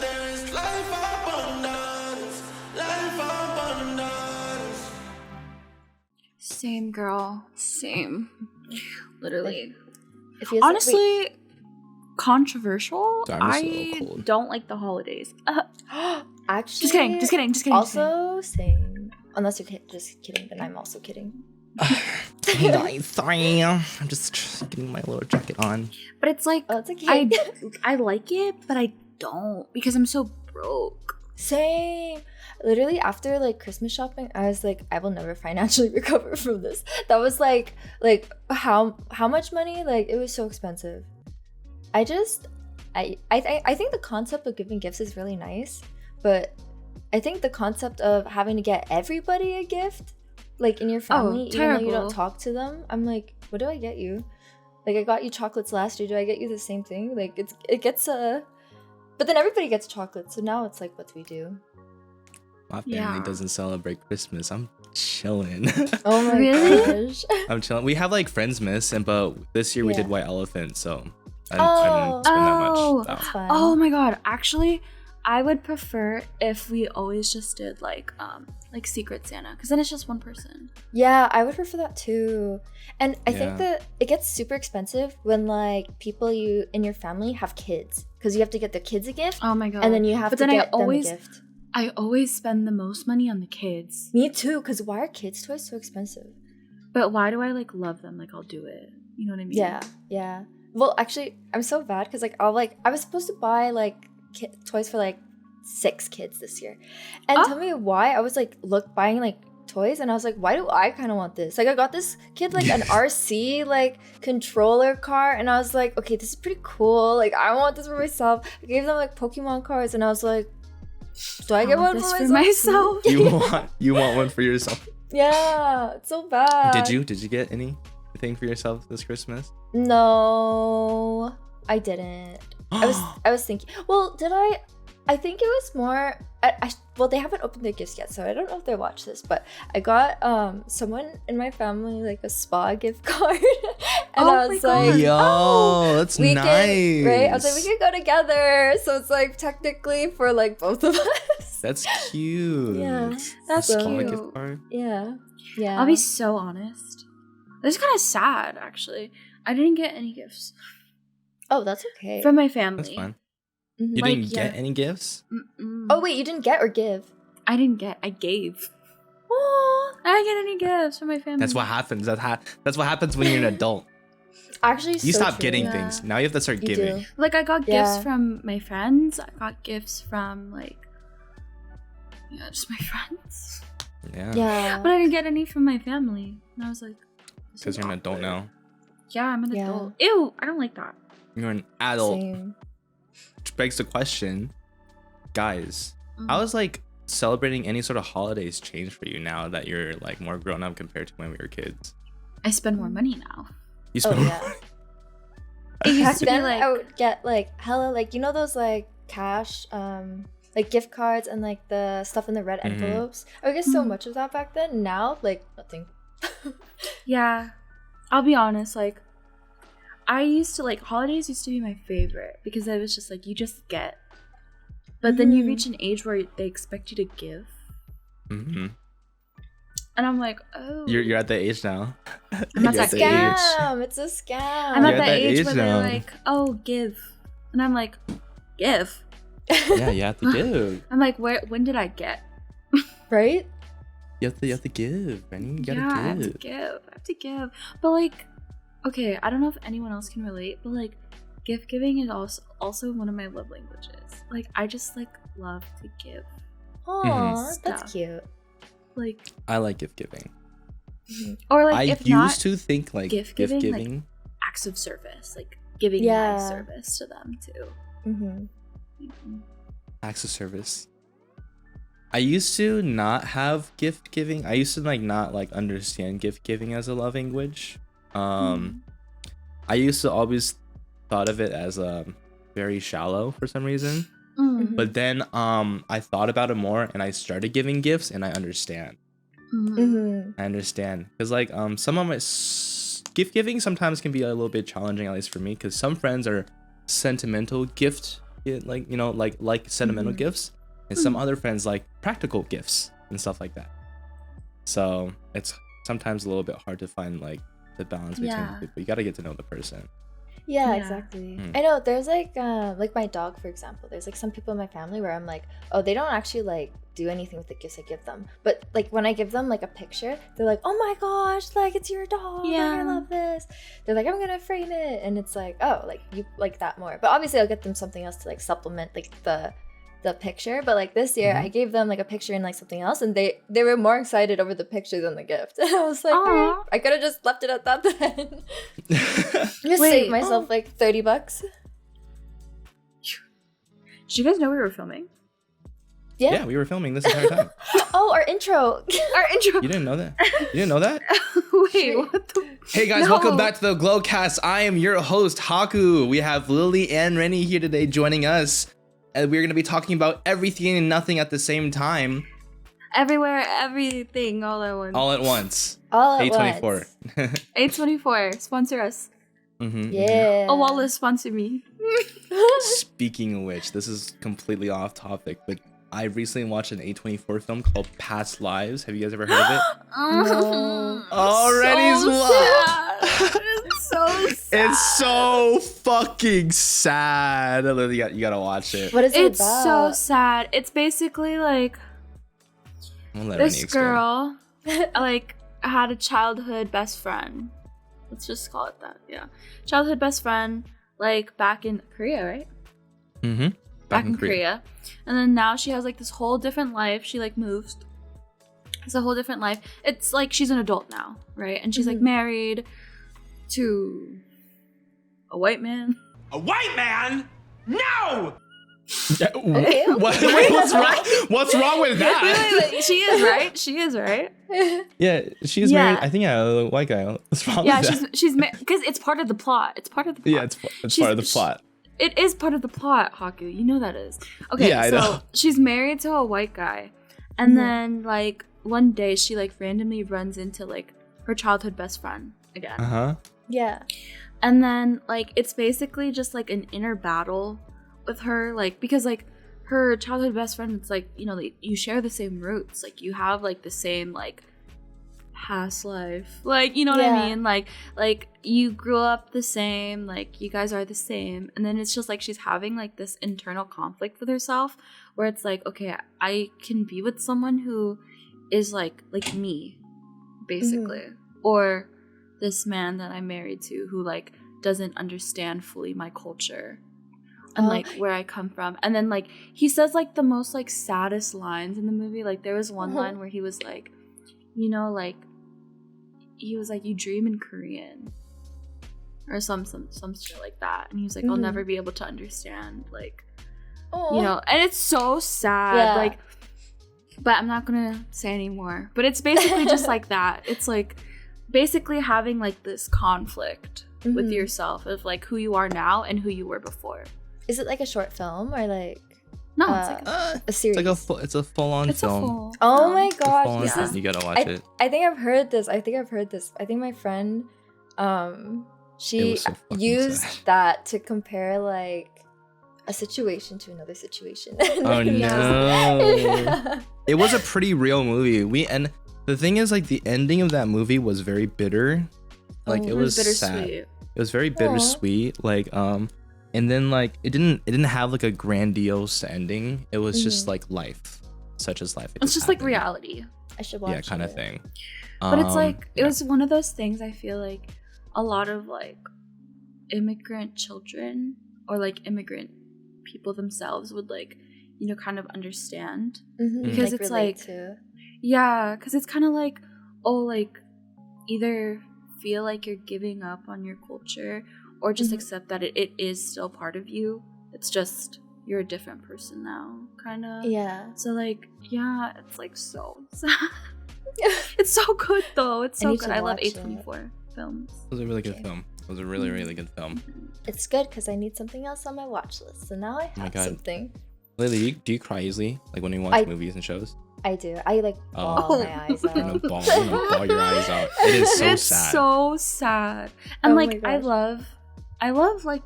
there is life abundance, life abundance. Same, girl. Same. Literally. It feels Honestly, controversial. Sorry, I'm just a I little cold. don't like the holidays. actually, Just kidding. Also, same. Unless you're just kidding, then I'm also kidding. Sorry. I'm just getting my little jacket on. But it's like, Oh, it's okay. I like it, but I don't because I'm so broke. Same. Literally after like Christmas shopping, I was like, I will never financially recover from this. That was like how much money? Like it was so expensive. I think the concept of giving gifts is really nice, but I think the concept of having to get everybody a gift, like in your family, even though you don't talk to them, I'm like, what do I get you? Like I got you chocolates last year. Do I get you the same thing? Like it gets but then everybody gets chocolate, so now it's like, what do we do? My family doesn't celebrate Christmas. I'm chilling. Oh my Really? gosh. I'm chilling. We have like Friendsmas, but this year we did White Elephant, so I Oh. didn't spend that much. Oh. No. That's fine. Oh my god, actually, I would prefer if we always just did like Secret Santa, because then it's just one person. Yeah, I would prefer that too. And I think Yeah. that it gets super expensive when like people you in your family have kids, because you have to get the kids a gift, Oh my god. and then you have But to then get them a gift. I always spend the most money on the kids. Me too, because why are kids' toys so expensive? But why do I like love them? Like I'll do it. You know what I mean? Yeah. Well, actually, I'm so bad because like I was supposed to buy like toys for like 6 kids this year, and tell me why I was like buying like toys, and I was like, why do I kind of want this? Like I got this kid like an RC like controller car, and I was like, okay, this is pretty cool. Like I want this for myself. I gave them like Pokemon cards, and I was like, do I get one for myself? You want one for yourself? Yeah, it's so bad. Did you get anything for yourself this Christmas? No, I didn't. I was thinking. Well, did I? I think it was more. Well, they haven't opened their gifts yet, so I don't know if they watch this. But I got someone in my family like a spa gift card, and I was like, yo, that's we nice. can, right? I was like, we can go together. So it's like technically for like both of us. That's cute. Yeah, That's So- Spa cute. gift card? Yeah. I'll be so honest. This is kind of sad, actually. I didn't get any gifts Oh, that's okay. from my family. That's fine. Mhm. You Like, didn't get any gifts? Mm-mm. Oh wait, you didn't get or give? I didn't get. I gave. Oh, I didn't get any gifts from my family. That's what happens. That's what happens when you're an adult. actually, You so stop true. getting Yeah. things. Now you have to start You giving. do. Like I got Yeah. gifts from my friends. I got gifts from like, just my friends. Yeah. Yeah. But I didn't get any from my family. And I was like, this Because is you're an adult awkward. now. Yeah, I'm an Yeah. adult. Ew, I don't like that. You're an adult. Same. Which begs the question, guys, Mm. how is like celebrating any sort of holidays changed for you now that you're like more grown up compared to when we were kids? I spend more money now. You Oh spend yeah. It used Back to be then, like, I would get like hella like those like cash like gift cards and like the stuff in the red Mhm. envelopes. I would get so Mhm. much of that back then. Now like nothing. yeah. I'll be honest, like, I used to like holidays used to be my favorite because it was just like you just get, but then you Mhm. reach an age where they expect you to give, hmm and I'm like, oh, You're at the age now. I'm at You're that the age. Scam! It's a scam. I'm You're at that age where now. they're like, oh, give, and I'm like, give. Yeah, you have to give. I'm like, when did I get? right? You have to give, Benny. You gotta yeah, I have to give. give. I have to give. But like, okay, I don't know if anyone else can relate, but like, gift giving is also one of my love languages. Like, I just like love to give. Aw, Stuff. that's cute. Like, I like gift giving. or like, I if used not, to think like gift gift giving, giving. like, acts of service, like giving Yeah. my service to them too. Mm-hmm. Mhm. Acts of service. I used to not have gift giving. I used to like not like understand gift giving as a love language. I used to always thought of it as very shallow for some reason. Mm. But then I thought about it more and I started giving gifts and I understand. Mhm. Mm-hmm. I understand because like some of my gift giving sometimes can be a little bit challenging, at least for me, because some friends are sentimental gift it like, you know, like sentimental gifts, and some other friends like practical gifts and stuff like that. So it's sometimes a little bit hard to find like the balance between the people. You got to get to know the person. Yeah, Yeah. exactly. I know there's like my dog, for example. There's like some people in my family where I'm like, oh, they don't actually like do anything with the gifts I give them. But like when I give them like a picture, they're like, oh my gosh, like it's your dog. Yeah. Like, I love this. They're like, I'm gonna frame it, and it's like, oh, like you like that more. But obviously, I'll get them something else to like supplement like the picture. But like this year, I gave them like a picture and like something else, and they were more excited over the picture than the gift. I was like, Aw. I could have just left it at that then. Just Wait, save myself like $30. Did you guys know we were filming? Yeah, we were filming this entire time. Oh, our intro. Our intro. You didn't know that? You didn't know that? Wait, what the? Hey guys, No. welcome back to the Glowcast. I am your host, Haku. We have Lily and Rennie here today joining us. And we're going to be talking about everything and nothing at the same time. Everywhere, everything, all at once. All at once. All at A24. once. A24, sponsor us. Mhm. Yeah. Oh, Wallace, sponsor me. Speaking of which, this is completely off topic, but I recently watched an A24 film called Past Lives. Have you guys ever heard of it? No. Already so sad. It's so sad. It's so fucking sad. Lily, you gotta watch it. What is it It's about? so sad. It's basically like I'm gonna let Rennie this explain. girl like had a childhood best friend. Let's just call it that. Yeah. Childhood best friend like back in Korea, right? Mm-hmm. Back in Korea. And then now she has like this whole different life. She like moves. It's a whole different life. It's like she's an adult now, right? And she's like married to a white man. A white man? No! Yeah, Okay. what's wrong? What's wrong with that? Wait, she is right. She is right. Yeah, she's Yeah. married. I think a white guy. What's wrong Yeah, with that? she's because it's part of the plot. It's part of the plot. Yeah, it's She's- part of the plot. It is part of the plot, Haku. You know that is. Okay, Yeah, I so know. she's married to a white guy. And then, like, one day she, like, randomly runs into, like, her childhood best friend again. Uh-huh. Yeah. And then, like, it's basically just, like, an inner battle with her. Like, because, like, her childhood best friend, it's, like, you know, like, you share the same roots. Like, you have, like, the same, like, past life. Like, you know what Yeah. I mean? Like you grew up the same, like you guys are the same. And then it's just like she's having like this internal conflict with herself where it's like, okay, I can be with someone who is like me, basically. Or this man that I'm married to who like doesn't understand fully my culture and like where I come from. And then like he says like the most like saddest lines in the movie. Like there was one line where he was like, you know, like he was like, you dream in Korean or some shit like that. And he was like, I'll never be able to understand, like, you know, and it's so sad. Yeah. Like, but I'm not gonna say anymore. But it's basically just like that. It's like basically having like this conflict with yourself of like who you are now and who you were before. Is it like a short film or like No, it's like a series? It's a full-on it's a film. full Oh film. my It's a gosh, full-on this film. is. You gotta watch it. I think I've heard this. I think my friend, It she was so fucking used sad. that to compare like a situation to another situation. Oh no. It was a pretty real movie. And the thing is, like, the ending of that movie was very bitter. Like, Oh, it was sad. bittersweet. It was very bittersweet. Like, and then like it didn't have like a grandiose ending. It was just like life, such as life. It It's just like happened. reality. I should watch. Yeah, kind of it. thing. But it's like it yeah. was one of those things. I feel like a lot of like immigrant children or like immigrant people themselves would like, you know, kind of understand. Because it's relate like- to. Yeah, because it's kind of like, oh, like either feel like you're giving up on your culture or just accept that it is still part of you. It's just you're a different person now, kind of. Yeah. So like, yeah, it's like so sad. It's so good though. It's I so need good. to I love watch it. A24 films. It was a really good Okay. film. It was a really, really good film. It's good because I need something else on my watch list. So now I my have God. something. Lily, do you cry easily? Like when you watch I- movies and shows? I do. I like Oh. bawl my eyes You're gonna out. bawl your eyes out. It is so It's sad. so sad. And Oh my like gosh. I love like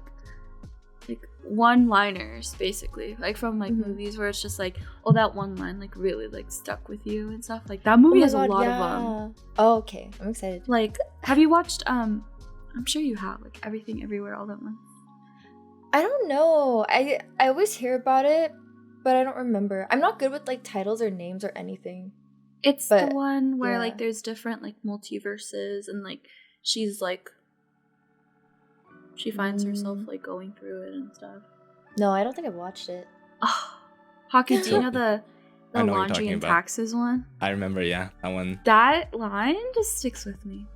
one-liners basically, like from like Mhm. movies where it's just like, oh, that one line like really like stuck with you and stuff. Like that movie has a lot of them. Oh, okay. I'm excited. Like, have you watched I'm sure you have, like Everything Everywhere All at Once. I don't know. I always hear about it, but I don't remember. I'm not good with like titles or names or anything. It's But, the one where yeah. like there's different like multiverses and like she's like she finds herself like going through it and stuff. No, I don't think I've watched it. Oh, Haku, do you know the I know what you're laundry talking and about. taxes one? I remember, yeah, that one. That line just sticks with me.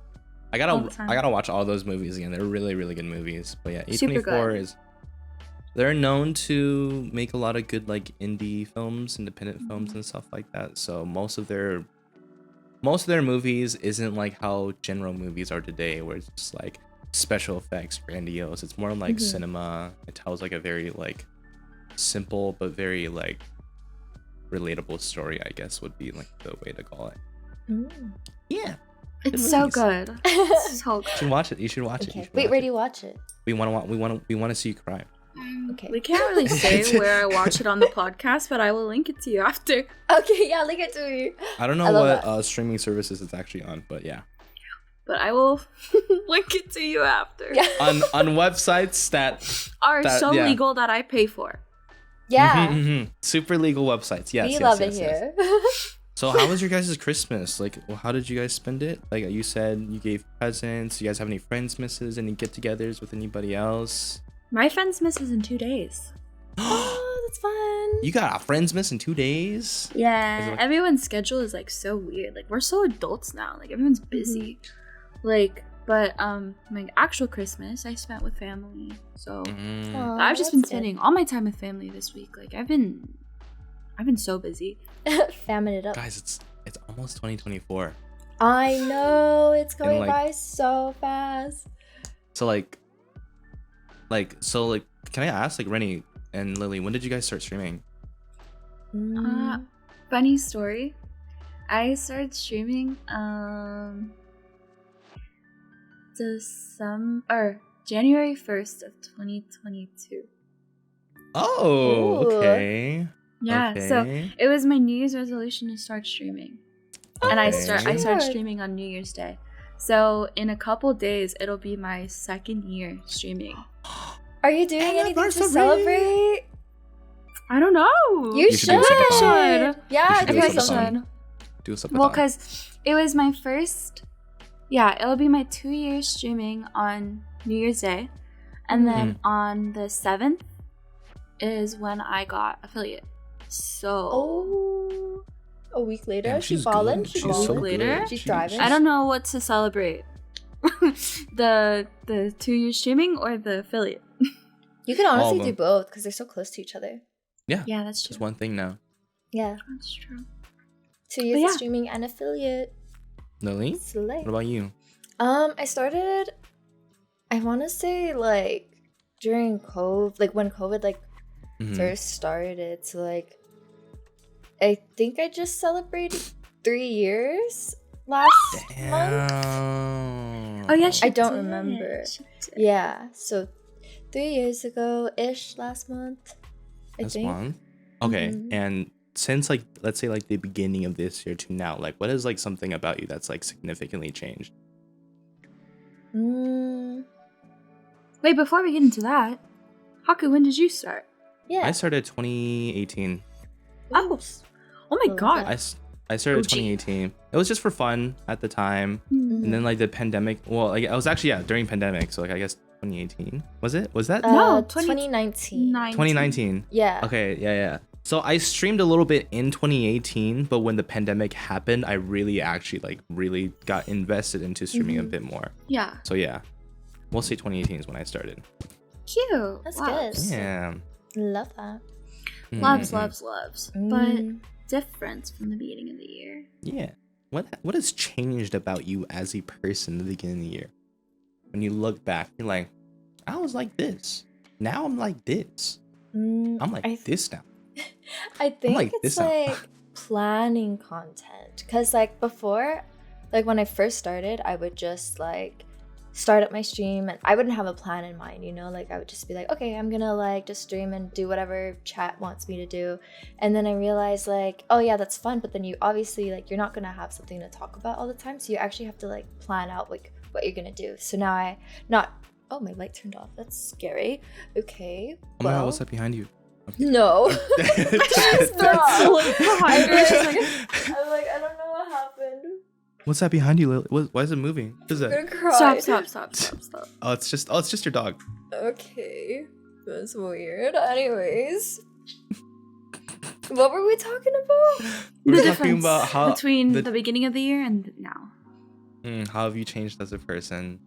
I all the time. gotta watch all those movies again. They're really, really good movies. But yeah, Super A24 good. is. They're known to make a lot of good like indie films, independent films, and stuff like that. So most of their movies isn't like how general movies are today, where it's just like special effects, grandiose. It's more like cinema. It tells like a very like simple but very like relatable story, I guess would be like the way to call it. Yeah, It's so movies. good. It's so you good. should watch it. You should watch it. You Okay. should Wait, watch where it. do you watch it? We want to see you cry. Okay. We can't really say where I watch it on the podcast, but I will link it to you after. Okay, yeah, link it to me. I don't I know love what streaming services it's actually on, but yeah. But I will link it to you after. Yeah. on websites that Are so yeah. legal that I pay for. Yeah. super legal websites. Yes, We yes, love yes, it yes. here. So how was your guys' Christmas? Like, how did you guys spend it? Like you said, you gave presents. You guys have any friends misses? Any get-togethers with anybody else? My friend's misses in 2 days. Oh, that's fun. You got a friends miss in 2 days? Yeah, Is it like- everyone's schedule is like so weird. Like we're so adults now. Like everyone's busy. Like, but my actual Christmas I spent with family. So Aw, I've just been that's good. spending all my time with family this week. Like I've been so busy. Famming it up. Guys, it's almost 2024. I know it's going like- by so fast. So can I ask, like, Rennie and Lily, when did you guys start streaming? Funny story. I started streaming January 1st of 2022. Oh, Ooh. okay. Yeah, so Okay. it was my New Year's resolution to start streaming. And I Okay. started Good. streaming on New Year's Day. So in a couple days it'll be my 2nd year streaming. Are you doing anything to Anniversary! celebrate? I don't know. You should should. do a subathon. Yeah, You should I do a feel like I subathon. should. Do a subathon. Well, because it was my first, it'll be my 2 years streaming on New Year's Day. And then on the 7th is when I got affiliate. So Oh, a week later, Damn, she's she's balling. good. She's She's so balling. later? good. She's driving. I don't know what to celebrate. the 2 years streaming or the affiliate. You can All of honestly do them. both because they're so close to each other. Yeah, Yeah, that's just true. one thing now. Yeah, That's true. 2 years yeah. of streaming and affiliate. Lily, Slay. what about you? I started. I want to say like during COVID, like when COVID Mhm. first started. So like, I think I just celebrated 3 years last month. Damn. Oh yeah, she I don't did. remember. She did. Yeah, so 3 years ago ish last month. I That's think. one. Okay, Mhm. and since like let's say like the beginning of this year to now, like what is like something about you that's like significantly changed? Mm, Wait, before we get into that, Haku, when did you start? yeah. I started 2018. Oh, oh my Oh, god. I started OG. 2018. It was just for fun at the time, Mhm. and then like the pandemic. Well, like I was actually during pandemic, so like I guess 2018 was it? Was that No, 2019. 2019? Yeah. Okay, yeah. So I streamed a little bit in 2018, but when the pandemic happened, I really actually like really got invested into streaming a Mhm. bit more. Yeah. So yeah, we'll say 2018 is when I started. Cute. That's Loves. good. Yeah. Love that. Loves, Mhm. loves. But Mm. different from the beginning of the year. Yeah. What has changed about you as a person at the beginning of the year? When you look back, you're like, I was like this. Now I'm like this. Mm, I'm like this now. I think like it's this now. like planning content. Because, like, before, like, when I first started, I would just, like, start up my stream, and I wouldn't have a plan in mind, you know, like I would just be like, okay, I'm gonna like just stream and do whatever chat wants me to do. And then I realized like, oh yeah, that's fun, but then you obviously like you're not gonna have something to talk about all the time, so you actually have to like plan out like what you're gonna do. So now oh, my light turned off, that's scary. Okay, Oh my god, what's that behind you? Okay. No. Stop. Like, behind her, she's like, I'm like, I don't know what happened. What's that behind you, Lily? Why is it moving? What is I'm that? gonna cry. stop. Oh, it's just your dog. Okay, that's weird. Anyways, what were we talking about? We're The talking difference about how between the beginning of the year and now. how have you changed as a person?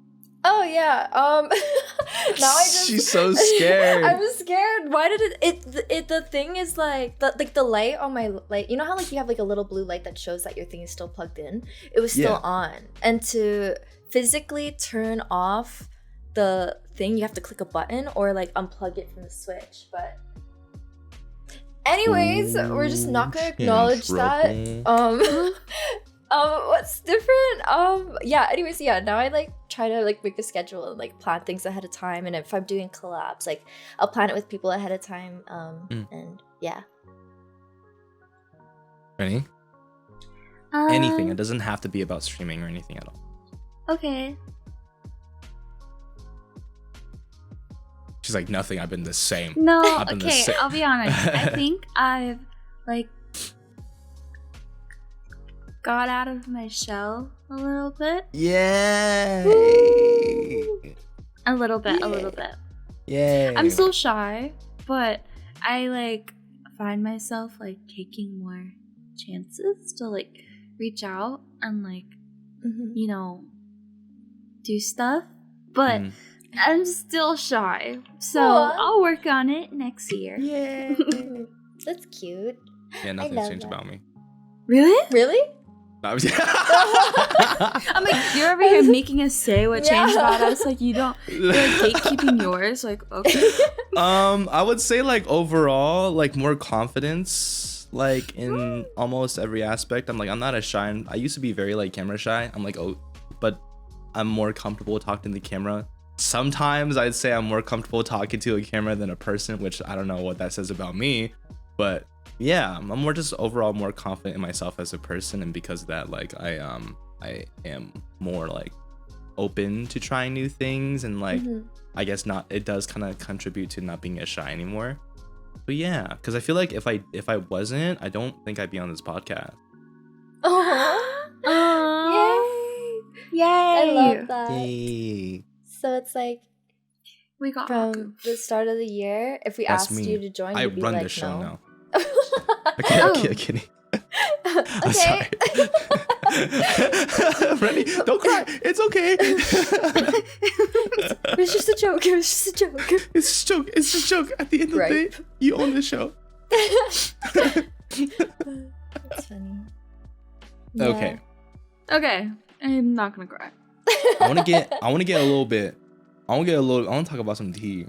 Oh yeah. Now I just. She's so scared. I'm scared. Why did it? The thing is like the light on my light. You know how like you have like a little blue light that shows that your thing is still plugged in. It was still on, and to physically turn off the thing, you have to click a button or like unplug it from the switch. But anyways, we're just not gonna acknowledge that. What's different? Yeah, anyways, yeah, now I like try to like make a schedule and like plan things ahead of time, and if I'm doing collabs, like I'll plan it with people ahead of time. And yeah. Ready? Anything. It doesn't have to be about streaming or anything at all. Okay. She's like, nothing, I've been the same. No, I've been the okay, same. I'll be honest. I think I've like got out of my shell a little bit. Yay! A little bit. Yay! I'm still shy, but I like find myself like taking more chances to like reach out and like you know do stuff. But I'm still shy, so I'll work on it next year. Yeah. That's cute. Yeah, nothing's changed about me. Really? Really? I was- I'm like, you're over here making us say what changed about us. Like, you're like gatekeeping yours. Like, okay. I would say like overall, like more confidence, like in almost every aspect. I'm not as shy. I used to be very like camera shy. I'm like, but I'm more comfortable talking to the camera. Sometimes I'd say I'm more comfortable talking to a camera than a person, which I don't know what that says about me, but yeah, I'm more just overall more confident in myself as a person, and because of that, like I am more like open to trying new things, and like I guess it does kind of contribute to not being as shy anymore. But yeah, because I feel like if I wasn't, I don't think I'd be on this podcast. Yay! I love that. Yay. So it's like We got from Haku. the start of the year, if we That's asked me. you to join, I you'd be run like, this show no. now. Okay, kidding. I'm sorry. Ready? Don't cry. It's okay. It was just a joke. It was just a joke. It's just a joke. It's just a joke. At the end of the day, you own the show. That's funny. Okay. Okay, I'm not gonna cry. I want to get a little bit. I want to talk about some tea.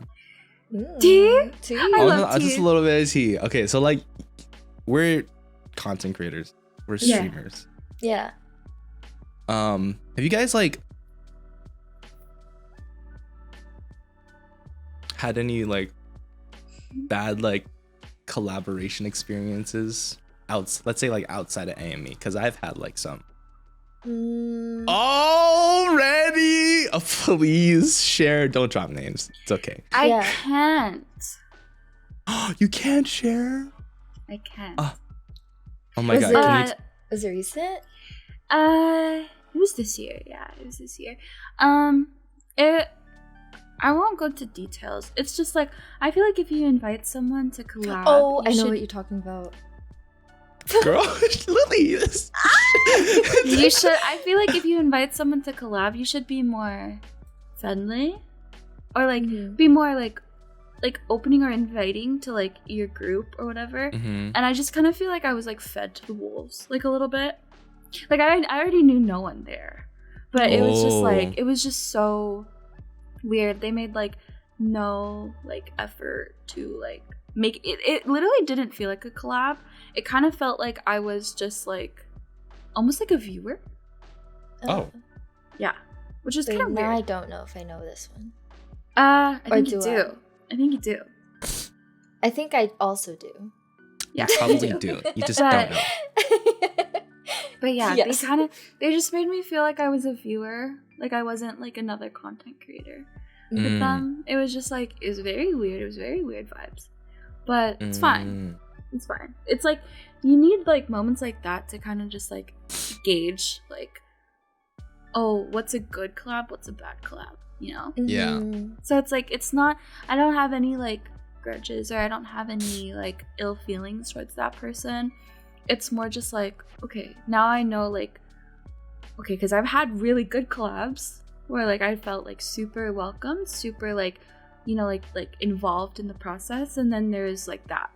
Tea? Tea. I love tea. Just a little bit of tea. Okay, so like we're content creators. We're streamers. Yeah. Have you guys like had any like bad like collaboration experiences let's say like outside of AME? Because I've had like some. Already? Oh, please share. Don't drop names. It's okay. I can't. You can't share? I can't. Oh my god. Can you Was it recent? It was this year. Yeah, it was this year. I won't go into details. It's just like I feel like if you invite someone to collab, I know what you're talking about. Girl, Lily. You should. I feel like if you invite someone to collab, you should be more friendly, or like be more like opening or inviting to like your group or whatever. And I just kind of feel like I was like fed to the wolves like a little bit. Like I already knew no one there, but it was just so weird. They made like no like effort to like make it. It literally didn't feel like a collab. It kind of felt like I was just like almost like a viewer. Oh. Yeah. which is Wait, kind of now I weird. don't know if I know this one. I Or think you do I? do. I think you do. I think I also do. Yeah, You probably do. You just But- don't know. But yeah, Yes. they just made me feel like I was a viewer. Like I wasn't like another content creator. With Mm. them, it was just like, it was very weird. It was very weird vibes. But it's fine. It's fine. It's like, you need like moments like that to kind of just like gauge like, oh, what's a good collab? What's a bad collab? You know? Yeah. Mhm. So it's like, it's not, I don't have any like grudges or I don't have any like ill feelings towards that person. It's more just like, okay, now I know like, okay, because I've had really good collabs where like I felt like super welcomed, super like, you know, like involved in the process. And then there's like that.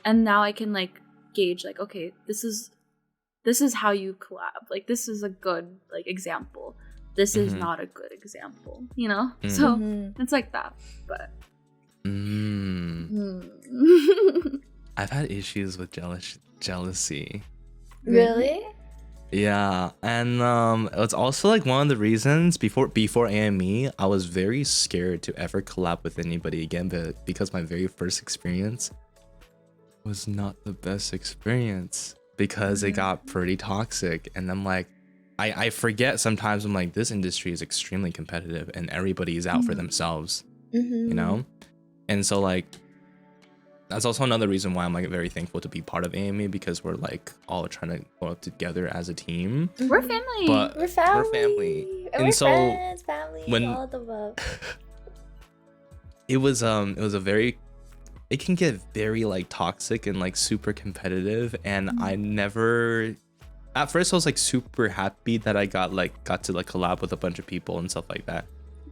And now I can like gauge like, okay, this is how you collab. Like this is a good like example. This is Mhm. not a good example, you know? Mhm. So Mhm. it's like that. But I've had issues with jealousy. Really? Yeah, and it's also like one of the reasons before AME, I was very scared to ever collab with anybody again, but because my very first experience was not the best experience because it got pretty toxic, and I'm like, I forget sometimes. I'm like, this industry is extremely competitive, and everybody's out for themselves, Mhm. you know, and so like. That's also another reason why I'm like very thankful to be part of AME because we're like all trying to go up together as a team. we're Mhm. family. But We're family. We're family. And And we're so friends, family, when- all the above. it was a very, it can get very like toxic and like super competitive, and I never. At first, I was like super happy that I got to like collab with a bunch of people and stuff like that.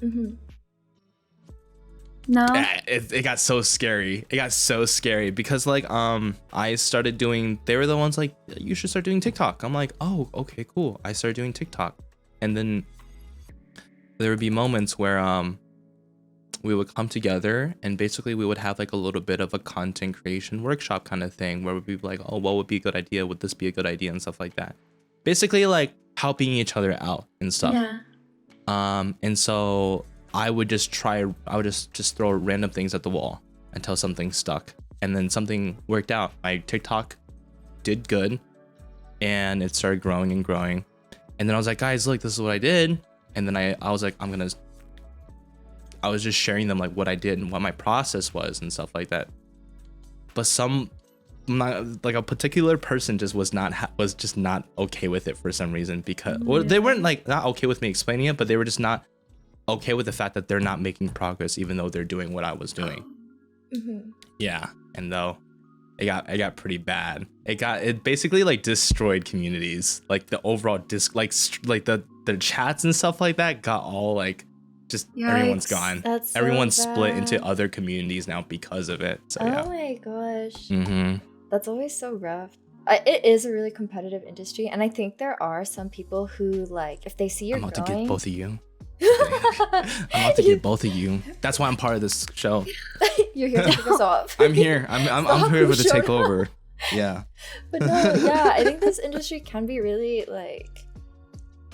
Mhm. No. It got so scary. It got so scary because like I started doing. They were the ones like, you should start doing TikTok. I'm like, oh, okay, cool. I started doing TikTok, and then there would be moments where we would come together and basically we would have like a little bit of a content creation workshop kind of thing where we'd be like, oh, what would be a good idea? Would this be a good idea? And stuff like that. Basically like helping each other out and stuff. Yeah. And so I would just throw random things at the wall until something stuck. And then something worked out. My TikTok did good and it started growing and growing. And then I was like, guys, look, this is what I did. And then I was like, I was just sharing them like what I did and what my process was and stuff like that. But like a particular person just was just not okay with it for some reason because or they weren't like not okay with me explaining it, but they were just not okay with the fact that they're not making progress even though they're doing what I was doing. Mhm. Yeah, and though it got pretty bad. It basically like destroyed communities. Like the overall the chats and stuff like that got all like just everyone's Yikes. gone. That's so Everyone's split into bad. other communities now because of it. So Oh yeah. my gosh. Mm-hmm. That's always so rough. It is a really competitive industry, and I think there are some people who like if they see you're I'm about to growing. get both of you. I'm about to get both of you. That's why I'm part of this show. You're here to kick us off. I'm here. I'm here Haku to showed take up. over. Yeah. But no, yeah, I think this industry can be really like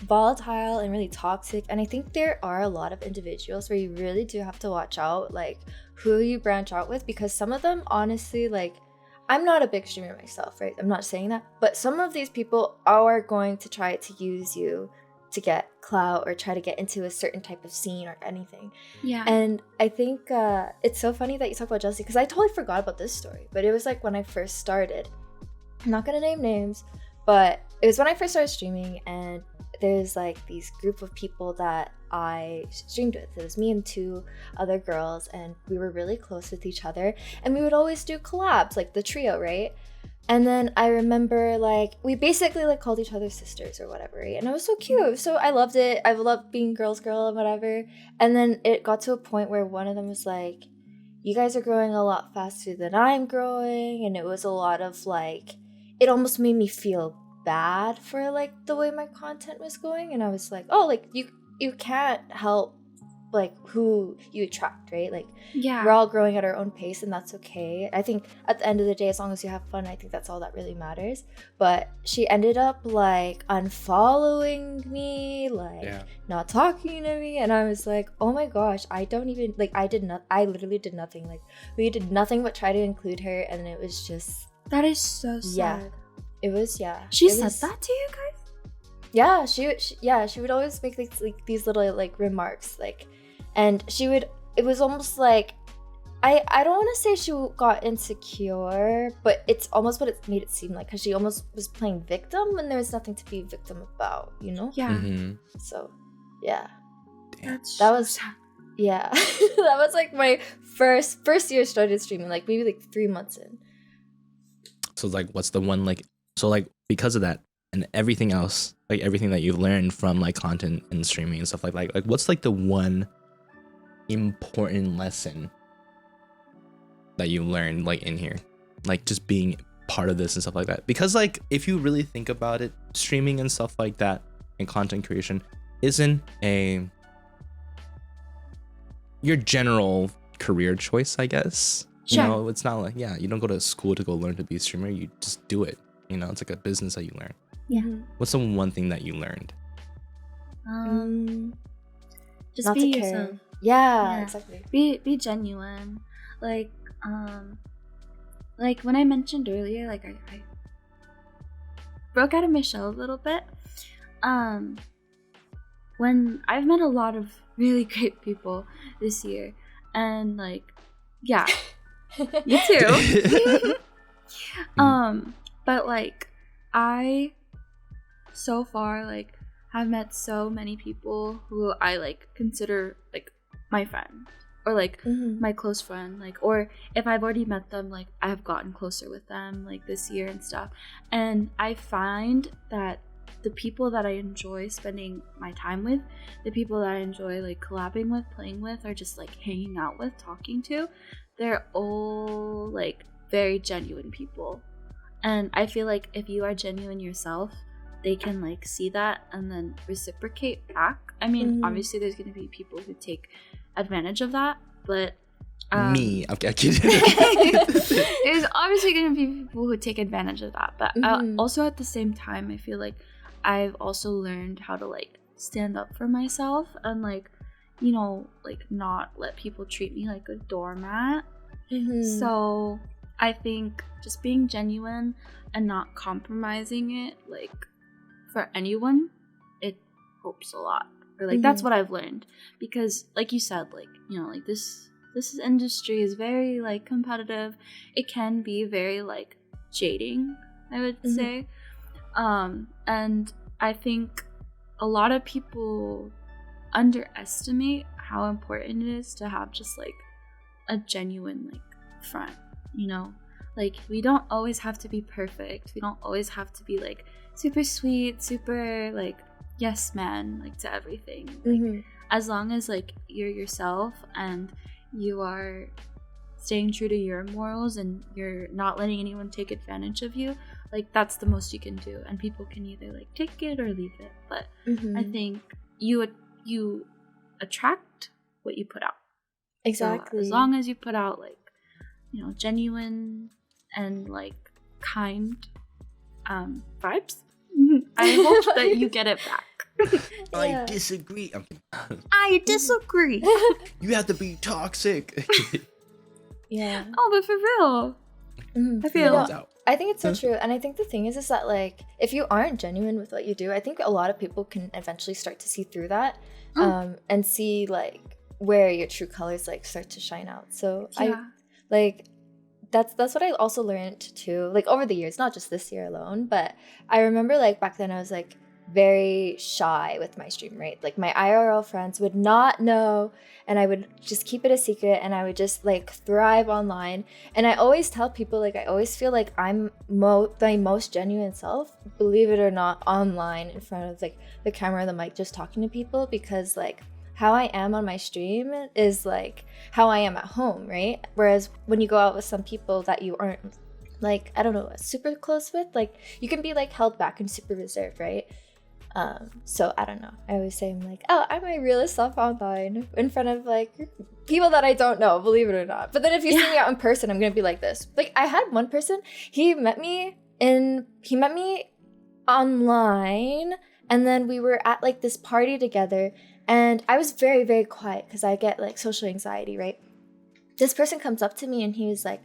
volatile and really toxic, and I think there are a lot of individuals where you really do have to watch out like who you branch out with, because some of them honestly, like, I'm not a big streamer myself, right? I'm not saying that, but some of these people are going to try to use you to get clout or try to get into a certain type of scene or anything. Yeah. And I think it's so funny that you talk about jealousy, because I totally forgot about this story, but it was like when I first started. I'm not gonna name names, but it was when I first started streaming, and there's like these group of people that I streamed with. It was me and two other girls, and we were really close with each other, and we would always do collabs, like the trio, right? And then I remember like we basically like called each other sisters or whatever, right? And it was so cute. So I loved it. I loved being girl and whatever. And then it got to a point where one of them was like, you guys are growing a lot faster than I'm growing. And it was a lot of like, it almost made me feel bad for like the way my content was going. And I was like, oh, like you can't help like who you attract, right? Like Yeah. we're all growing at our own pace, and that's okay. I think at the end of the day, as long as you have fun, I think that's all that really matters. But she ended up like unfollowing me, like not talking to me, and I was like, oh my gosh, I don't even like I literally did nothing. Like we did nothing but try to include her, and it was just That is so sad. Yeah. It was She it said was- that to you guys? Yeah, she would always make these little like remarks, like, and it was almost like I don't want to say she got insecure, but it's almost what it made it seem like, because she almost was playing victim when there was nothing to be victim about, you know? Yeah. Mm-hmm. So yeah, That's that so was sad. yeah that was like my first year started streaming, like maybe like 3 months in. So like, what's the one like? So like, because of that and everything else, like everything that you've learned from like content and streaming and stuff like what's like the one important lesson that you learned like in here, like just being part of this and stuff like that? Because like, if you really think about it, streaming and stuff like that and content creation isn't your general career choice, I guess. Sure. You know, it's not like, you don't go to school to go learn to be a streamer. You just do it. You know, it's like a business that you learn. Yeah. What's the one thing that you learned? Just Not be to yourself. care. Yeah, Yeah. exactly. Be genuine. Like when I mentioned earlier, like I broke out of my shell a little bit. When I've met a lot of really great people this year, and like, yeah, you too. But like, I so far like have met so many people who I like consider like my friend, or like my close friend, like, or if I've already met them, like I have gotten closer with them like this year and stuff. And I find that the people that I enjoy spending my time with, the people that I enjoy like collabing with, playing with, or just like hanging out with, talking to, they're all like very genuine people. And I feel like if you are genuine yourself, they can like see that and then reciprocate back. I mean, obviously there's going to be people who take advantage of that, but Me, I'm kidding. there's obviously going to be people who take advantage of that, but also at the same time, I feel like I've also learned how to like stand up for myself and like, you know, like not let people treat me like a doormat. So I think just being genuine and not compromising it like for anyone, it helps a lot. Or like that's what I've learned, because like you said, like, you know, like this industry is very like competitive. It can be very like jading, I would say. And I think a lot of people underestimate how important it is to have just like a genuine like friend, you know? Like, we don't always have to be perfect. We don't always have to be like super sweet, super like yes man, like to everything. Like, as long as like you're yourself and you are staying true to your morals and you're not letting anyone take advantage of you, like that's the most you can do. And people can either like take it or leave it. But I think you attract what you put out. Exactly. So as long as you put out like, you know, genuine and like kind vibes, I hope that you get it back. Yeah. I disagree. I disagree. You have to be toxic. Yeah. Oh, but for real, I feel You know, I think it's so true. And I think the thing is that like, if you aren't genuine with what you do, I think a lot of people can eventually start to see through that, and see like where your true colors like start to shine out. So yeah. that's what I also learned too, like over the years, not just this year alone, but I remember like back then I was like very shy with my stream, right? Like my IRL friends would not know, and I would just keep it a secret, and I would just like thrive online. And I always tell people, like, I always feel like I'm my most genuine self, believe it or not, online in front of like the camera, the mic, just talking to people, because like how I am on my stream is like how I am at home, right? Whereas when you go out with some people that you aren't like, I don't know, super close with, like you can be like held back and super reserved, right? So I don't know. I always say I'm like, oh, I'm my realist self online in front of like people that I don't know, believe it or not. But then if you see me out in person, I'm gonna be like this. Like I had one person, he met me online, and then we were at like this party together, and I was very, very quiet because I get like social anxiety, right? This person comes up to me and he was like,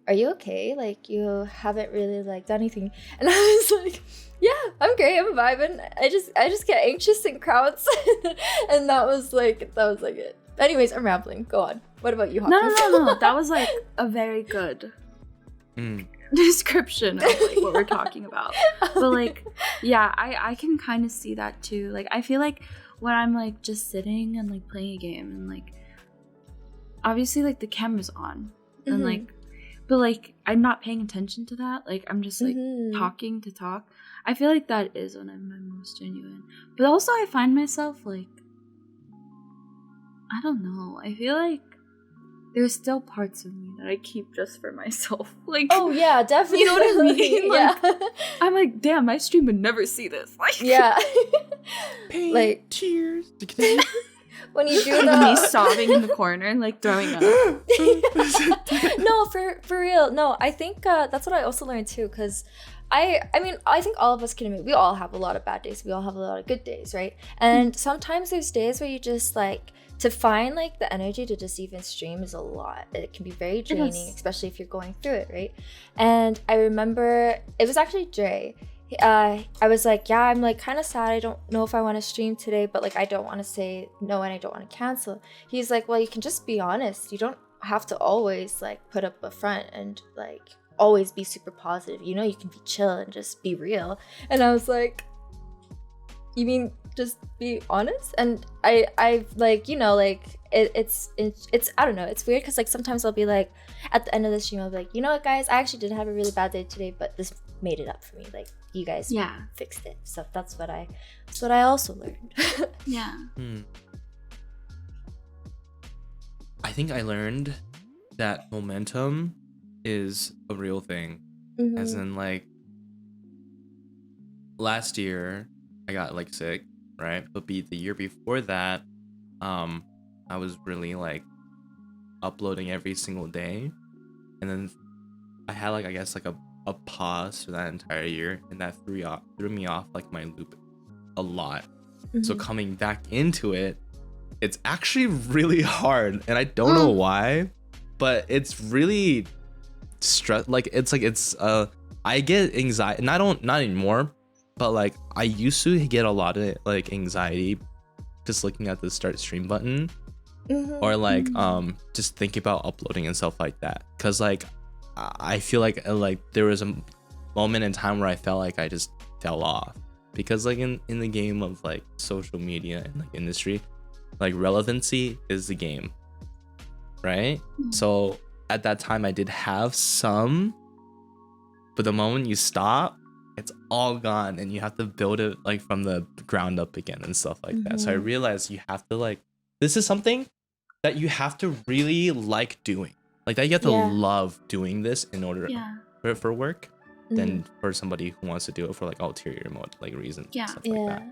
are you okay? Like you haven't really like done anything. And I was like, yeah, I'm great, I'm vibing. I just get anxious in crowds. And that was like it. Anyways, I'm rambling. Go on. What about you, Haku? No. That was like a very good description of like what we're talking about. But like, yeah, I can kind of see that too. Like I feel like when I'm like just sitting and like playing a game and like obviously like the camera's on and like, but like I'm not paying attention to that. Like I'm just like talking to talk. I feel like that is when I'm my most genuine. But also I find myself like, I don't know. I feel like there's still parts of me that I keep just for myself. Like, oh yeah, definitely. You know what I mean? Like, yeah. I'm like, damn, my stream would never see this. Like, yeah. Pain, like tears. when you do me sobbing in the corner and like throwing up. No, for real. No, I think that's what I also learned too. Because I mean, I think all of us can admit we all have a lot of bad days. We all have a lot of good days, right? And sometimes there's days where you just like, to find like the energy to just even stream is a lot. It can be very draining, especially if you're going through it, right? And I remember it was actually Dre. I was like, yeah, I'm like kind of sad. I don't know if I want to stream today, but like I don't want to say no and I don't want to cancel. He's like, well, you can just be honest. You don't have to always like put up a front and like always be super positive. You know, you can be chill and just be real. And I was like, you mean just be honest? And I like, you know, like it's I don't know, it's weird because like sometimes I'll be like at the end of the stream I'll be like, you know what guys, I actually did have a really bad day today, but this made it up for me. Like you guys fixed it. So that's what I also learned. Yeah. I think I learned that momentum is a real thing. As in like last year I got like sick, right? But the year before that, I was really like uploading every single day, and then I had like I guess like a pause for that entire year, and that threw me off like my loop a lot. So coming back into it, it's actually really hard, and I don't know why, but it's really I get anxiety, and not anymore. But like I used to get a lot of like anxiety just looking at the start stream button, or like just thinking about uploading and stuff like that. Cause like I feel like there was a moment in time where I felt like I just fell off, because like in the game of like social media and like industry, like relevancy is the game, right? So at that time I did have some, but the moment you stop, it's all gone, and you have to build it like from the ground up again and stuff like that. So I realized you have to like, this is something that you have to really like doing, like that you have to love doing this in order for work, than for somebody who wants to do it for like ulterior mode like reasons and stuff like that.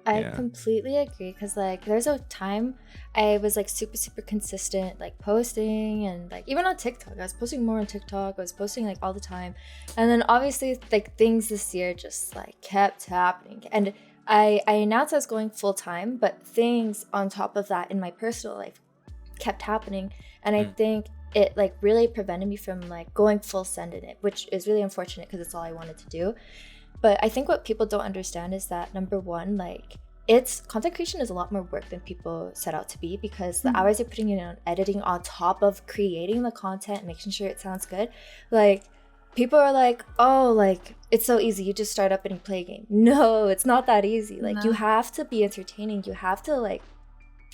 I completely agree, because like there's a time I was like super consistent like posting, and like even on TikTok I was posting more on TikTok. I was posting like all the time, and then obviously like things this year just like kept happening, and I announced I was going full-time, but things on top of that in my personal life kept happening, and I think it like really prevented me from like going full send in it, which is really unfortunate because it's all I wanted to do. But I think what people don't understand is that, number one, like content creation is a lot more work than people set out to be, because the hours you're putting in on editing on top of creating the content, making sure it sounds good, like people are like, oh, like it's so easy, you just start up and you play a game. No, it's not that easy. Like you have to be entertaining, you have to like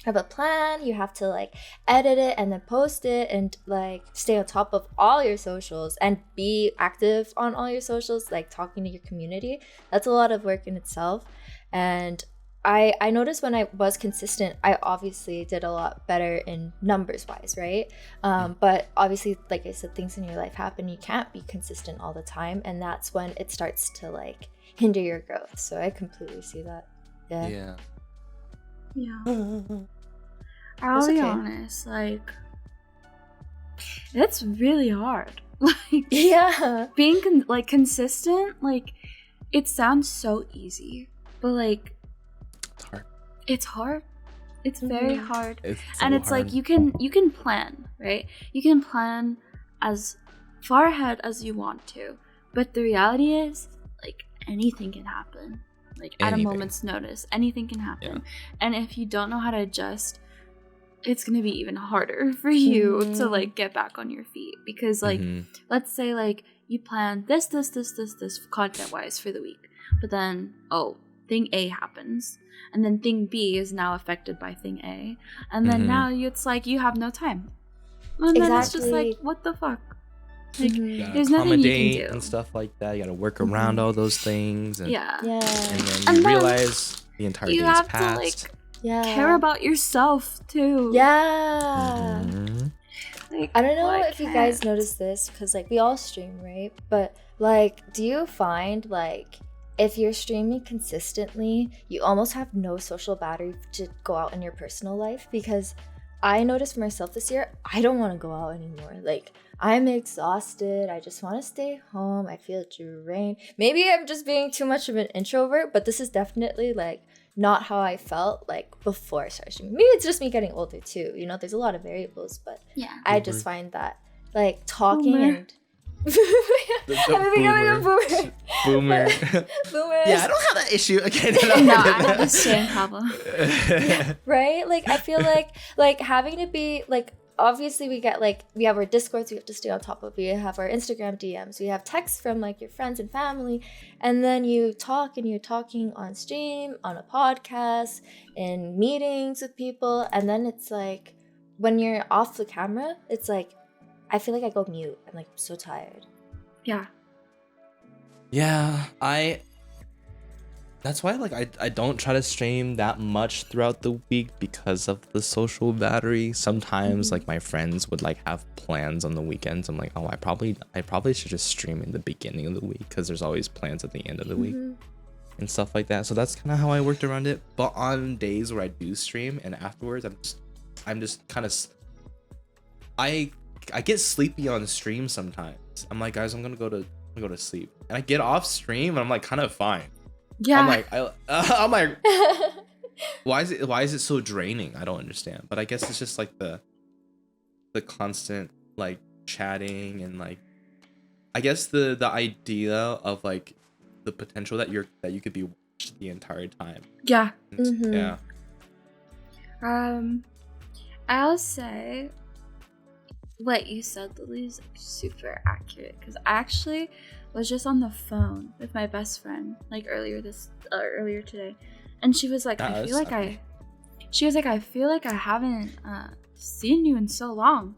have a plan, you have to like edit it and then post it, and like stay on top of all your socials and be active on all your socials, like talking to your community. That's a lot of work in itself. And I noticed when I was consistent, I obviously did a lot better in numbers wise, right? But obviously, like I said, things in your life happen. You can't be consistent all the time, and that's when it starts to like hinder your growth. So I completely see that. Yeah. I'll be okay. honest, like it's really hard. Like Yeah. being consistent, like it sounds so easy, but like It's hard. it's hard. It's very hard. It's And so it's hard. like you can plan, right? You can plan as far ahead as you want to, but the reality is like anything can happen. Like at a Anything. moment's notice, anything can happen. And if you don't know how to adjust, it's going to be even harder for you to like get back on your feet, because like let's say like you plan this content wise for the week, but then thing A happens, and then thing B is now affected by thing A, and then now it's like you have no time, and then it's just like, what the fuck, like there's nothing you can do and stuff like that. You gotta work around all those things, and Yeah. and then And you then realize the entire you day have has passed. to like Yeah. care about yourself too. Yeah. Like, I don't know well, I if you guys can't. notice this, because like we all stream, right? But like, do you find like if you're streaming consistently, you almost have no social battery to go out in your personal life? Because I noticed for myself this year, I don't want to go out anymore. Like, I'm exhausted. I just want to stay home. I feel drained. Maybe I'm just being too much of an introvert, but this is definitely like not how I felt like before I started streaming. Maybe it's just me getting older too. You know, there's a lot of variables, but Yeah. I just find that like talking Boomer. and I'm becoming a boomer. Boomer. Boomers. Yeah, I don't have that issue again. No, I have the same problem. Right? Like I feel like having to be like, obviously we get like, we have our Discords we have to stay on top of, we have our Instagram DMs, we have texts from like your friends and family, and then you talk and you're talking on stream, on a podcast, in meetings with people, and then it's like when you're off the camera, it's like I feel like I go mute. I'm like so tired. Yeah. Yeah, that's why like I don't try to stream that much throughout the week because of the social battery. Sometimes like my friends would like have plans on the weekends. I'm like, oh, I probably should just stream in the beginning of the week, because there's always plans at the end of the week and stuff like that. So that's kind of how I worked around it. But on days where I do stream and afterwards, I'm just kind of I get sleepy on stream sometimes. I'm like, guys, I'm gonna go to sleep, and I get off stream and I'm like kind of fine. Yeah. I'm like, why is it so draining? I don't understand. But I guess it's just like the constant like chatting, and like I guess the idea of like the potential that you could be watched the entire time. Yeah. Yeah. I'll say what you said, Lily, is like super accurate, because I actually was just on the phone with my best friend like earlier today, and she was like, I feel like I haven't seen you in so long,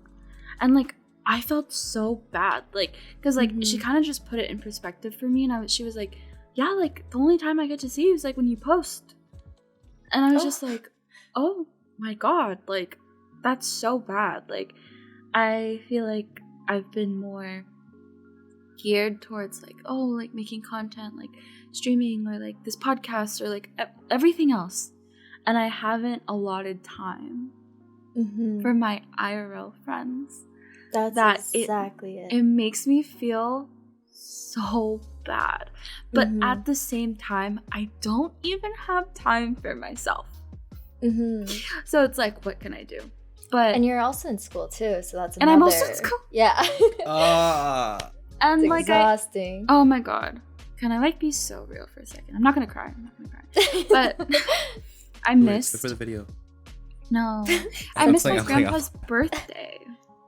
and like I felt so bad, like because like she kind of just put it in perspective for me, and she was like, yeah, like the only time I get to see you is like when you post, and I was just like, oh my god, like that's so bad. Like I feel like I've been more geared towards like, oh, like making content, like streaming, or like this podcast, or like everything else, and I haven't allotted time for my IRL friends. That's exactly it. It makes me feel so bad, but at the same time I don't even have time for myself. So it's like, what can I do? But and you're also in school too, so that's and I'm also in school. Yeah. And it's like exhausting. oh my god, can I like be so real for a second? I'm not gonna cry. But I missed for the video. No, I missed my I'm playing. grandpa's birthday.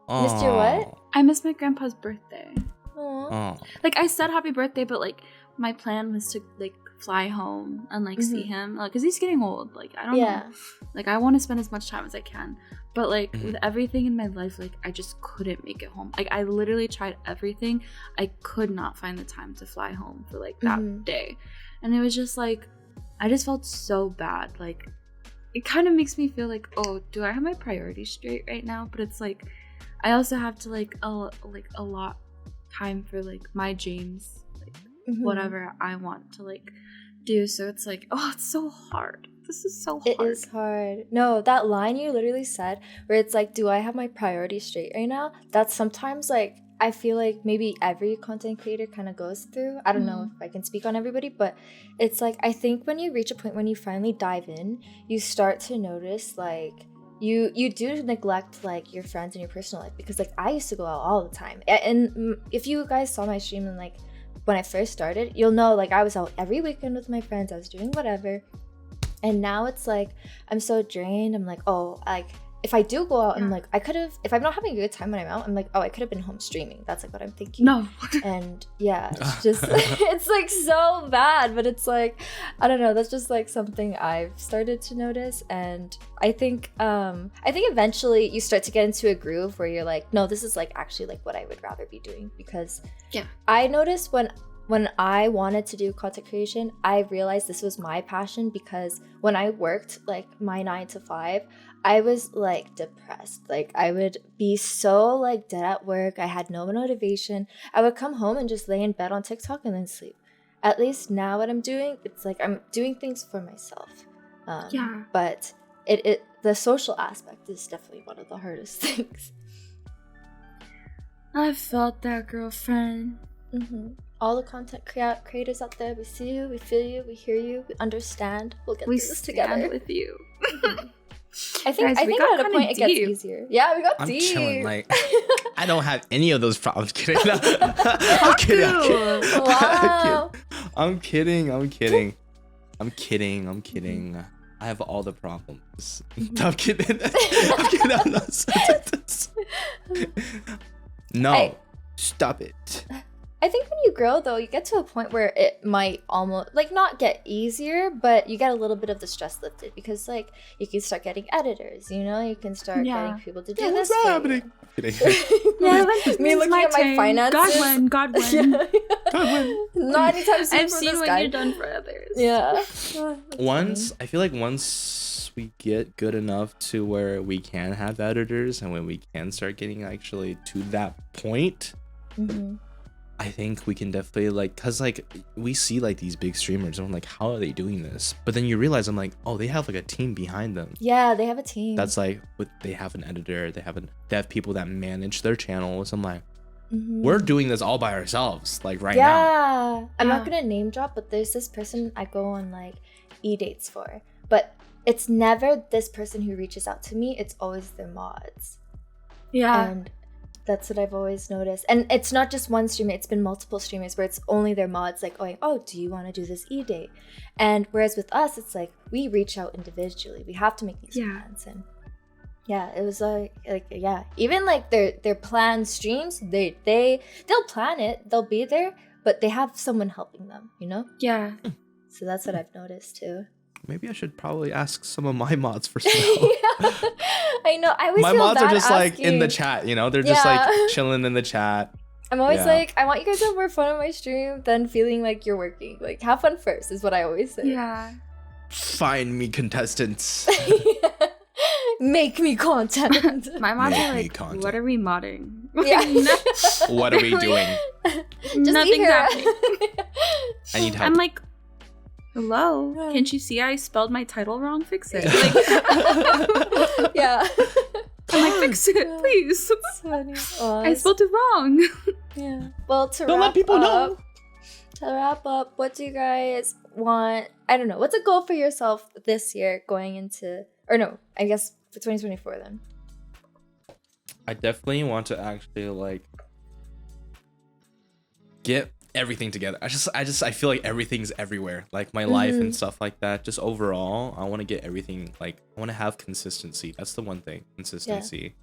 Missed your what? I missed my grandpa's birthday. Aww. Like I said happy birthday, but like my plan was to like fly home and like see him, because he's getting old. Like I don't know. Like I want to spend as much time as I can, but like with everything in my life, like I just couldn't make it home. Like I literally tried everything. I could not find the time to fly home for like that day, and it was just like, I just felt so bad. Like, it kind of makes me feel like, oh, do I have my priorities straight right now? But it's like, I also have to like allot time for like my dreams, like whatever I want to like do. So it's like, oh, it's so hard. This is so hard. It is hard. No, that line you literally said, where it's like, do I have my priorities straight right now? That's sometimes like, I feel like maybe every content creator kind of goes through. I don't know if I can speak on everybody, but it's like, I think when you reach a point when you finally dive in, you start to notice like, you do neglect like your friends and your personal life, because like I used to go out all the time, and if you guys saw my stream and like when I first started, you'll know like I was out every weekend with my friends, I was doing whatever. And now it's like I'm so drained. I'm like, oh, like if I do go out, I'm like, I could have, if I'm not having a good time when I'm out, I'm like, oh, I could have been home streaming. That's like what I'm thinking. No. And yeah, it's just it's like so bad, but it's like, I don't know, that's just like something I've started to notice. And I think eventually you start to get into a groove where you're like, no, this is like actually like what I would rather be doing. Because I noticed when I wanted to do content creation, I realized this was my passion, because when I worked like my 9 to 5, I was like depressed. Like I would be so like dead at work. I had no motivation. I would come home and just lay in bed on TikTok and then sleep. At least now what I'm doing, it's like I'm doing things for myself. But it the social aspect is definitely one of the hardest things. I felt that, girlfriend. All the content creators out there, we see you, we feel you, we hear you, we understand. We'll get through this together with you. I think Guys, at a point it gets easier. Yeah, we got I'm deep. chilling. Like I don't have any of those problems. Kidding. No. I'm kidding. Wow. I'm kidding. I'm kidding. I have all the problems. I'm kidding. I'm not. No, stop it. I think when you grow, though, you get to a point where it might almost, like, not get easier, but you get a little bit of the stress lifted, because, like, you can start getting editors, you know? You can start getting people to do this. What's happening? Me looking at my finances. Godwin. Not anytime soon. I've seen what you've done for others. Yeah. I feel like once we get good enough to where we can have editors, and when we can start getting actually to that point, I think we can definitely like, cause like we see like these big streamers and I'm like, how are they doing this? But then you realize I'm like, oh, they have like a team behind them. Yeah, they have a team. That's like, they have an editor, they have people that manage their channels. I'm like, we're doing this all by ourselves, like right now. Yeah, I'm not gonna name drop, but there's this person I go on like e-dates for, but it's never this person who reaches out to me. It's always their mods. Yeah. And that's what I've always noticed. And it's not just one streamer, it's been multiple streamers where it's only their mods like going, oh, do you want to do this e-date? And whereas with us, it's like we reach out individually. We have to make these plans. And yeah, it was like even like their planned streams, they'll plan it, they'll be there, but they have someone helping them, you know? Yeah. So that's what I've noticed too. Maybe I should probably ask some of my mods for some help. I know. I always my feel mods bad are just asking. like in the chat, you know? They're just like chilling in the chat. I'm always like, I want you guys to have more fun on my stream than feeling like you're working. Like, have fun first is what I always say. Yeah. Find me contestants. Make me content. My mods are like, what are we modding? Yeah. What are we doing? Nothing's happening. I need help. I'm like, hello, can't you see I spelled my title wrong? Fix it. Like, yeah. I'm like, fix it, please. I spelled it wrong. Yeah. Well, to don't wrap let people up, know. To wrap up, what do you guys want? I don't know. What's a goal for yourself this year going into, or no, I guess for 2024 then? I definitely want to actually like get everything together. I feel like everything's everywhere, like my life and stuff like that. Just overall, I want to get everything, like I want to have consistency. That's the one thing, consistency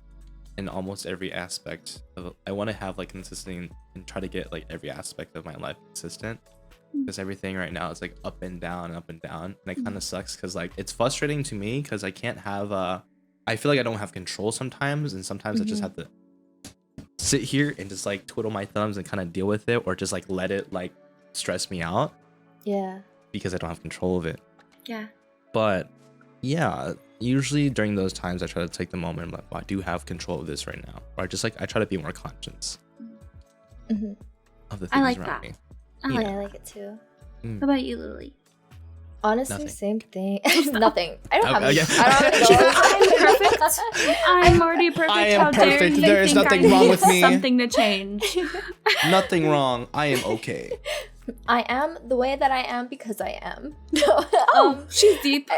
in almost every aspect of, I want to have like consistency and try to get like every aspect of my life consistent, because everything right now is like up and down, and it kind of sucks because like it's frustrating to me because I can't have I feel like I don't have control sometimes, and sometimes I just have to sit here and just like twiddle my thumbs and kind of deal with it, or just like let it like stress me out. Yeah. Because I don't have control of it. Yeah. But yeah, usually during those times I try to take the moment, I'm like, well, I do have control of this right now. Or I try to be more conscious of the things I like around that. me. I like it too. What about you, Lily? Honestly, Nothing. same thing. Nothing. I don't have Okay. any. I don't have any goals. I'm perfect. I'm already perfect. I am How dare perfect. you There is think nothing I wrong need with me. Something to change. Nothing wrong. I am okay. I am the way that I am because I am. She's deep.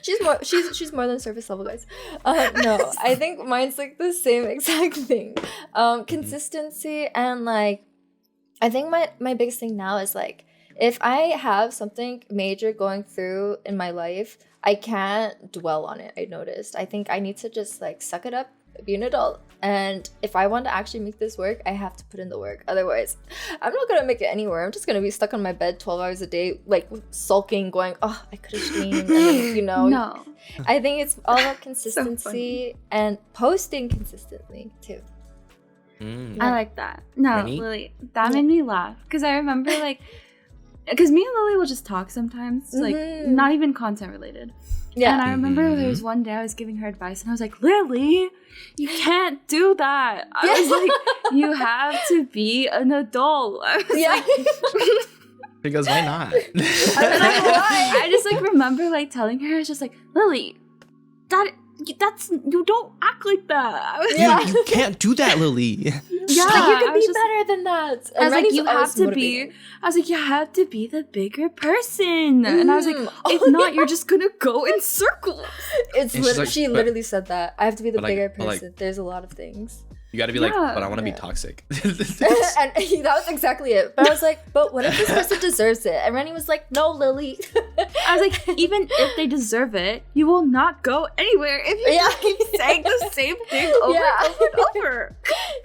she's more than surface level, guys. No, I think mine's like the same exact thing. Consistency and like, I think my biggest thing now is like, if I have something major going through in my life, I can't dwell on it. I noticed. I think I need to just like suck it up, be an adult. And if I want to actually make this work, I have to put in the work. Otherwise, I'm not gonna make it anywhere. I'm just gonna be stuck on my bed 12 hours a day, like sulking, going, "Oh, I could have streamed." And then, you know, No. I think it's all about consistency and posting consistently too. I like that. No, Rennie? Lily, that made me laugh because I remember like, because me and Lily will just talk sometimes, like not even content related. Yeah. And I remember there was one day I was giving her advice, and I was like, Lily, you can't do that. I was like, you have to be an adult. I was like, Because why not? I was like, why? I just like remember like telling her, I was just like, Lily, that's you don't act like that. I was You can't do that, Lily. Yeah, like, you can be better than that. And I was like, Rennie's you have always to motivating. be. I was like, you have to be the bigger person. And I was like, if not, you're just gonna go in circles. It's And she's like, she but- literally said that. I have to be the but like- bigger but like- person. There's a lot of things. You gotta be like, Yeah. but I want to be Yeah. toxic. And that was exactly it. But I was like, but what if this person deserves it? And Rennie was like, no, Lily. I was like, even if they deserve it, you will not go anywhere if you just keep saying the same thing over and over.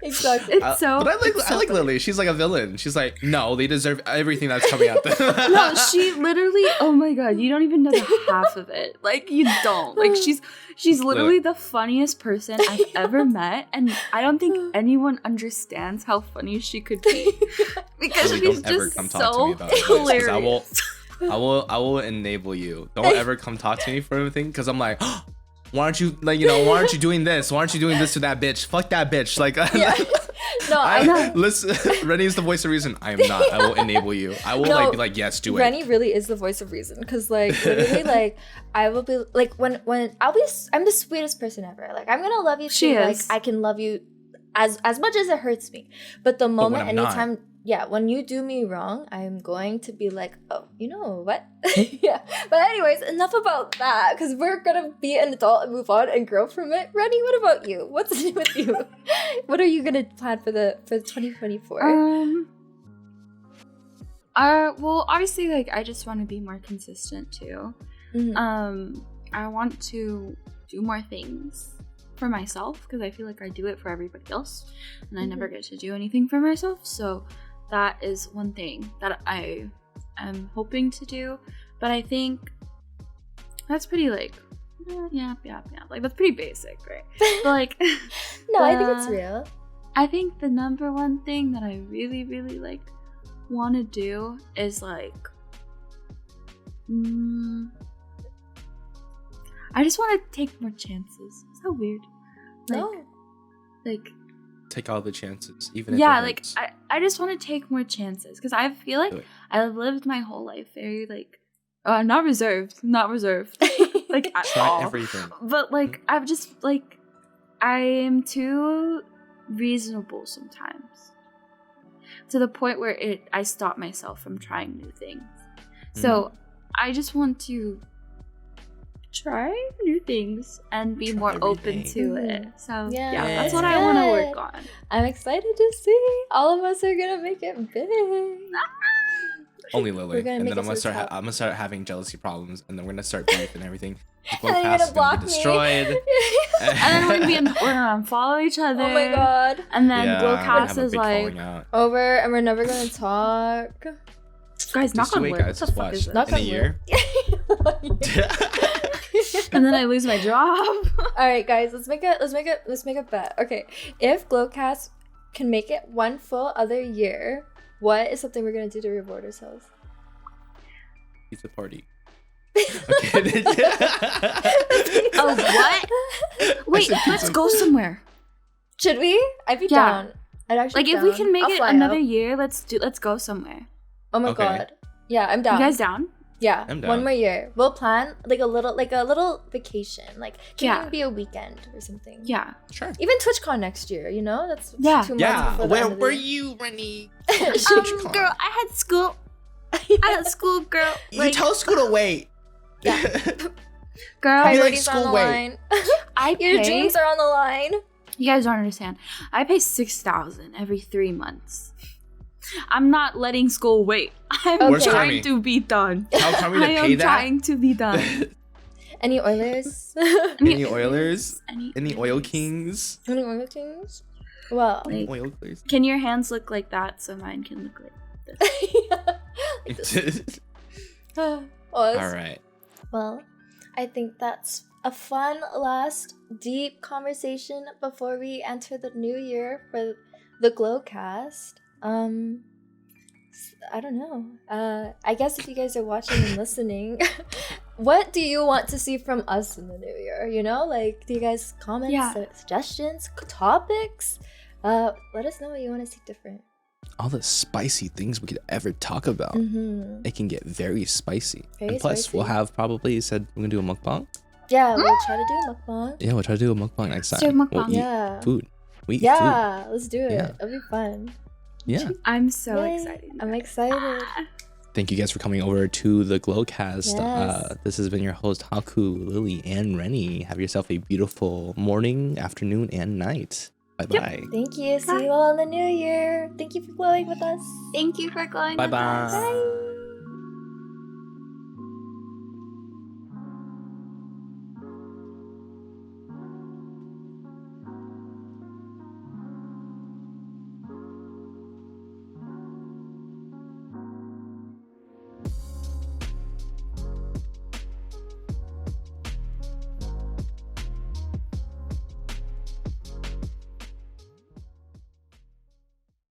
Exactly. It's so. But it's I so like funny. Lily. She's like a villain. She's like, no, they deserve everything that's coming at them. No, she literally. Oh my god, you don't even know the half of it. Like you don't. Like she's literally the funniest person I've ever met, and I don't think anyone understands how funny she could be because Lily, she's don't ever just come talk to me so about it, 'cause hilarious. I will enable you. Don't ever come talk to me for anything, because I'm like, oh, why aren't you like, you know, why aren't you doing this? Why aren't you doing this to that bitch? Fuck that bitch. Like, No, I know. listen, Rennie is the voice of reason. I am not. I will enable you. I will like be like, yes, do it. Rennie really is the voice of reason, because like literally like I will be like when I'm the sweetest person ever. Like I'm gonna love you She too. Like is. I can love you as much as it hurts me. But the moment I'm not. anytime when you do me wrong, I'm going to be like, oh, you know what? Yeah. But anyways, enough about that, because we're gonna be an adult and move on and grow from it. Rennie, what about you? What's new with you? What are you gonna plan for 2024? Well, obviously, like I just want to be more consistent too. Mhm. I want to do more things for myself because I feel like I do it for everybody else, and I never get to do anything for myself. So that is one thing that I am hoping to do. But I think that's pretty like, yeah. Like that's pretty basic, right? But like, No, I think it's real. I think the number one thing that I really, really like want to do is like, I just want to take more chances. So weird. Like, No. like Take all the chances, even if yeah, it like hurts. I just want to take more chances because I feel like Do it. I've lived my whole life very like, not reserved, like at Try all. everything. But like I've just like I am too reasonable sometimes to the point where I stop myself from trying new things. So I just want to try new things and be Try more open everything. to it. So Yeah, yeah, that's that's what I want to good. work on. I'm excited to see. All of us are gonna make it big. Only Lily, We're gonna and make then it to the top. I'm gonna start having jealousy problems, and then we're gonna start beef and everything. The And then you're Glowcast gonna is block gonna be me. destroyed. And then we're gonna unfollow each other. Oh my god. And then Yeah, we're gonna Glowcast have a is big like, falling out. Over, and we're never gonna talk. guys, knock Just on wait, wood. guys. What the Just fuck watch. is Knock In on a year. And then I lose my job. Alright guys, let's make a bet. Okay. If Glowcast can make it one full other year, what is something we're gonna do to reward ourselves? Pizza party. Okay. Oh, what? Wait, said let's pizza. go somewhere. Should we? I'd be Yeah. down. I'd actually Like be if we down. can make I'll it fly another out. year, let's go somewhere. Oh my Okay. god. Yeah, I'm down. You guys down? Yeah, I'm one down. more year. We'll plan like a little vacation. Like can Yeah. even be a weekend or something. Yeah. Sure. Even TwitchCon next year. You know, that's Yeah. 2 months Yeah. before the Where end of the were year. you, Rennie? Girl, I had school. I had school, girl. You tell school to wait. Yeah. Girl, Be like, Priorities are on the school, wait. line. I Your pay. dreams are on the line. You guys don't understand. I pay $6,000 every 3 months. I'm not letting school wait. I'm Where's trying Carmi? to be done. Tell Carmi to I pay am that. trying to be done. Any Oilers? Any Oilers? Any Any Oil Kings? Any Oil teams? Well, Like, Oil Kings. can your hands look like that so mine can look like this? Oz. All right. Well, I think that's a fun last deep conversation before we enter the new year for the Glowcast. I don't know. I guess if you guys are watching and listening, what do you want to see from us in the new year? You know, like, do you guys comments, Yeah. suggestions, topics? Let us know what you want to see different. All the spicy things we could ever talk about. Mm-hmm. It can get very spicy. Very And plus, spicy. we'll have probably, you said we're going to do a mukbang? Yeah, we'll try to do a mukbang. Yeah, we'll try to do a mukbang next Let's time. do a We'll mukbang. eat Yeah. food. We eat food. Yeah, let's do it. Yeah. It'll be fun. Yeah. I'm so Yay. excited. I'm excited. Thank you guys for coming over to the Glowcast. Yes. This has been your host, Haku, Lily, and Rennie. Have yourself a beautiful morning, afternoon, and night. Bye-bye. Thank you. See you all in the new year. Thank you for glowing with us. Thank you for going with Bye-bye. us. Bye.